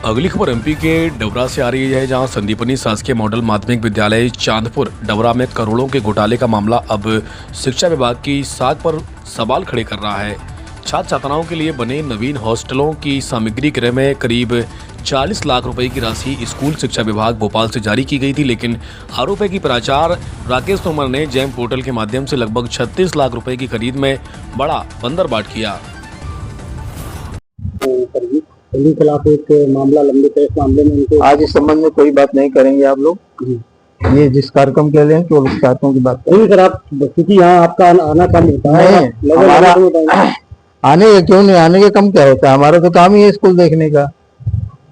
अगली खबर एमपी के डबरा से आ रही है, जहां संदीपनी शासकीय मॉडल माध्यमिक विद्यालय चांदपुर डबरा में करोड़ों के घोटाले का मामला अब शिक्षा विभाग की साख पर सवाल खड़े कर रहा है। छात्र छात्राओं के लिए बने नवीन हॉस्टलों की सामग्री क्रय में करीब 40 लाख रुपए की राशि स्कूल शिक्षा विभाग भोपाल से जारी की गई थी, लेकिन आरोप है कि प्राचार्य राकेश तोमर ने जैम पोर्टल के माध्यम से लगभग 36 लाख रुपए की खरीद में बड़ा बंदरबाट किया। उनके खिलाफ एक मामला लंबित है। इस मामले में उनको आज इस संबंध में कोई बात नहीं करेंगे आप लोग। ये जिस कार्यक्रम के लिए केवल उस कार्यक्रम की बात नहीं सर, आप क्योंकि यहाँ आपका आना कम होता है। हमारा आने का क्यों नहीं, आने का कम क्या होता है, हमारा तो काम ही है स्कूल देखने का।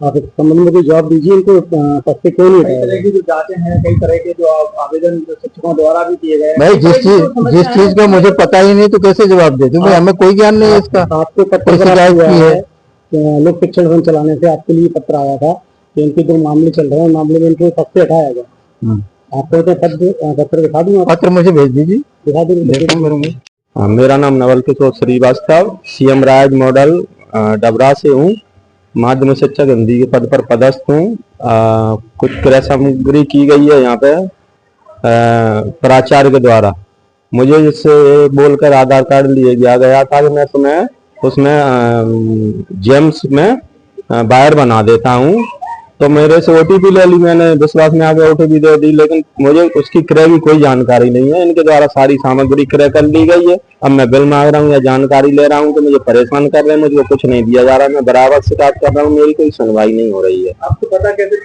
आप इस संबंध में कोई जवाब दीजिए। इनको सस्ते क्यों नहीं उठाया? जो जांचें हैं, कई तरह के जो आवेदन शिक्षकों द्वारा भी किए गए। भाई जिस चीज का मुझे पता ही नहीं तो कैसे जवाब दे दूं? हमें कोई ज्ञान नहीं है इसका। आपको पत्र लोक शिक्षण भवन चलाने से आपके लिए पत्र आया था कि इनके जो मामले चल रहे हैं, मामले में इनको सस्ते हटाया गया। आपको तो पत्र दिखा दूंगा। पत्र मुझे भेज दीजिए, दिखा दूंगा। मेरा नाम नवल किशोर श्रीवास्तव, सीएम राज मॉडल डबरा से हूँ। माध्यमिक शिक्षक हिंदी के पद पर पदस्थ हूँ। कुछ क्रय सामग्री की गई है यहाँ पे प्राचार्य के द्वारा। मुझे इससे बोलकर आधार कार्ड लिए गया था कि मैं उसमें जेम्स में बायर बना देता हूँ। तो मेरे से ओटीपी ले ली, मैंने विश्वास में आके ओटीपी दे दी, लेकिन मुझे उसकी क्रय की कोई जानकारी नहीं है। इनके द्वारा सारी सामग्री क्रय कर ली गई है। अब मैं बिल मांग रहा हूँ या जानकारी ले रहा हूँ तो मुझे परेशान कर रहे हैं, मुझे कुछ नहीं दिया जा रहा। मैं बराबर शिकायत कर रहा हूँ, मेरी कोई सुनवाई नहीं हो रही है। आपको पता कैसे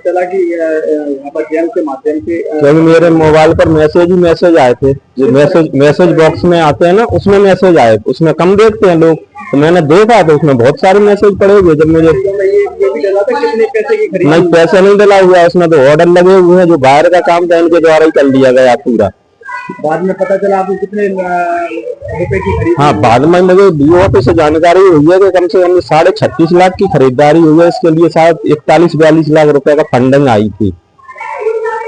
चला कि यहाँ पर जेम के माध्यम से? क्योंकि मेरे मोबाइल पर मैसेज आए थे, जो मैसेज बॉक्स में आते हैं ना, उसमें मैसेज आए, उसमें कम देखते हैं लोग, तो मैंने देखा तो उसमें बहुत सारे मैसेज पड़े हुए। जब मुझे कितने पैसे की खरीद? नहीं, पैसे नहीं डला हुआ, उसमें तो ऑर्डर लगे हुए हैं, जो बाहर का काम था इनके द्वारा ही कर लिया गया पूरा। बाद में पता चला आपको कितने रुपए की खरीद? हाँ, बाद में मुझे डीओ ऑफिस से जानकारी हुई है कि कम से कम 36.5 लाख की खरीदारी हुई है। इसके लिए शायद 41-42 लाख रुपए का फंडिंग आई थी।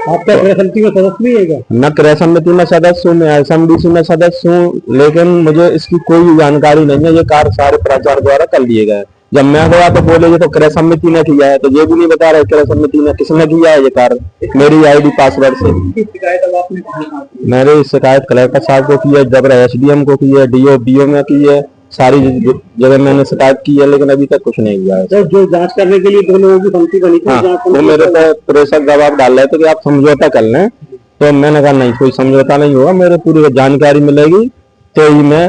आपका क्रय समिति में सदस्य भी है क्या? मैं क्रय समिति में सदस्य हूँ, मैं एसएमडीसी में सदस्य हूँ, लेकिन मुझे इसकी कोई जानकारी नहीं है। ये कार्य सारे प्राचार्य द्वारा कर लिए गए। जब मैं गया तो बोले ये तो क्रय समिति ने किया है, तो ये भी नहीं बता रहे क्रय समिति ने किसने किया है ये कार्य मेरी आईडी पासवर्ड से। शिकायत अब आपने कहाँ की? मैंने शिकायत कलेक्टर साहब को की है, डबरा एसडीएम को की है, डीओ बीओ में की है, सारी जगह मैंने शिकायत की है, लेकिन अभी तक कुछ नहीं हुआ है। जो जांच करने के लिए 2 लोगों की समिति बनी थी, वो मेरे पे प्रेशर दबाव डाल रहे थे कि आप समझौता कर लें, तो मैंने कहा नहीं, कोई समझौता नहीं होगा, मेरे पूरी जानकारी मिलेगी तो ही मैं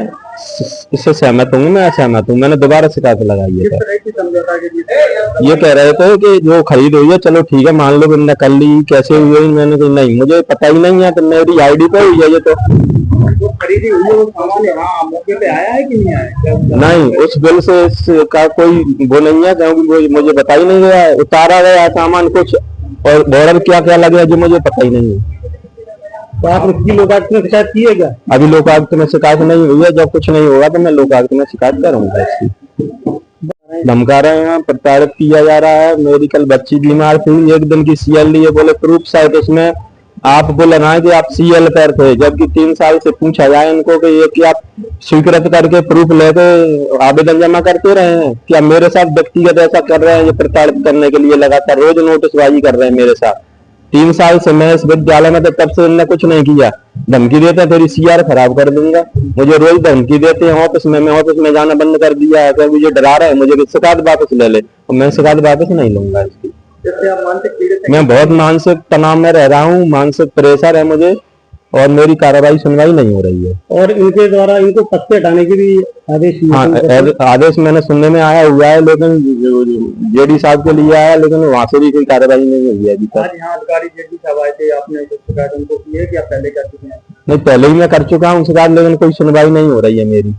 इससे सहमत हूँ। मैं असहमत हूँ, मैंने दोबारा शिकायत लगाई है। ये कह रहे थे कि जो खरीद हुई है चलो ठीक है, मान लो मैंने कर ली, कैसे हुई? मैंने कहा नहीं, मुझे पता ही नहीं है, तो मेरी आईडी पे हुई है ये। तो खरीदी हुई है वो सामान यहाँ मौके पे आया है कि नहीं आया? नहीं, उस बिल से का कोई वो नहीं है, क्योंकि मुझे बता ही नहीं गया। उतारा गया सामान कुछ, और बॉर्डर क्या क्या लगे जो मुझे पता ही नहीं है। तो आप इसकी लोकायुक्त में शिकायत की है क्या? अभी लोकायुक्त में शिकायत नहीं हुई है। जब कुछ नहीं होगा तो मैं लोकायुक्त में शिकायत करूंगा। इसकी धमका रहे हैं, प्रताड़ित किया जा रहा है। मेरी कल बच्ची बीमार थी, 1 दिन की सीएल ली है, बोले प्रूफ शायद उसमें आप बोले ना कि आप सीएल पर थे, जबकि 3 साल से पूछा जाए इनको कि ये कि आप स्वीकृत करके प्रूफ लेके आवेदन जमा करते रहे हैं, क्या मेरे साथ व्यक्तिगत ऐसा कर रहे हैं? ये प्रताड़ित करने के लिए लगातार रोज नोटिसबाजी कर रहे हैं मेरे साथ। 3 साल से मैं इस विद्यालय में, तो तब से इन्होंने कुछ नहीं किया। धमकी देते हैं तेरी सीआर खराब कर दूंगा, मुझे रोज धमकी देते हैं ऑफिस में। मैं ऑफिस में जाना बंद कर दिया है, क्योंकि मुझे डरा रहे हैं मुझे शिकायत वापस ले ले, और मैं शिकायत वापस नहीं लूंगा इसकी। मैं बहुत मानसिक तनाव में रह रहा हूँ, मानसिक प्रेशर है मुझे, और मेरी कार्रवाई सुनवाई नहीं हो रही है। और इनके द्वारा इनको पत्ते हटाने के भी आदेश? हाँ, आदेश मैंने सुनने में आया हुआ है, लेकिन जेडी साहब के लिए आया, लेकिन वहाँ से भी कोई कार्रवाई नहीं हुई है अभी तक। आज यहाँ अधिकारी जेडी साहब आए थे, आपने कुछ शिकायत उनको की है कि आप पहले कर चुके हैं? नहीं, पहले ही मैं कर चुका हूँ शिकायत, लेकिन कोई सुनवाई नहीं हो रही है मेरी।